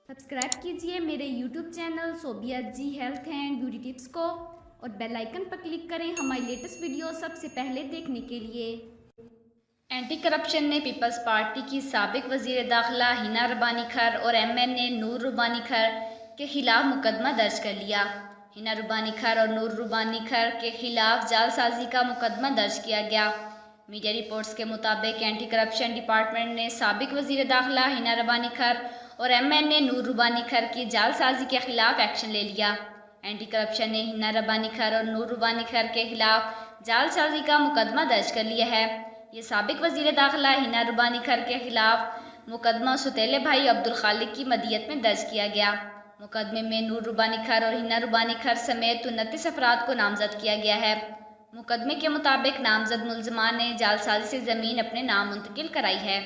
Subscribe कीजिए मेरे YouTube channel Sobia ji health and beauty tips को और बेल आइकन पर क्लिक करें हमारी लेटेस्ट वीडियो सबसे पहले देखने के लिए। एंटी करप्शन ने पीपल्स पार्टी की साबिक वजीर दाखिला हिना रब्बानी खर और MNA नूर रब्बानी खर के खिलाफ मुकदमा दर्ज कर लिया। हिना रब्बानी खर और नूर रब्बानी खर के खिलाफ जालसाजी का मुकदमा दर्ज किया गया। मीडिया रिपोर्ट्स के मुताबिक एंटी करप्शन डिपार्टमेंट ने साबिक वजीर दाखिला हिना रब्बानी खर और MNA नूर रब्बानी खर की जालसाजी के खिलाफ एक्शन ले लिया। एंटी करप्शन ने हिना रब्बानी खर और नूर रब्बानी खर के खिलाफ जालसाजी का मुकदमा दर्ज कर लिया है। ये साबिक वजीर दाखिला हिना रब्बानी खर के खिलाफ मुकदमा सुतेले भाई अब्दुल खालिक की मदियत में दर्ज किया गया। मुकदमे में नूर रब्बानी खर और हिना रब्बानी खर समेत 29 अफराद को नामजद किया गया है। मुकदमे के मुताबिक नामजद मुल्ज़मान ने जालसाजी से ज़मीन अपने नाम मुंतकिल कराई है।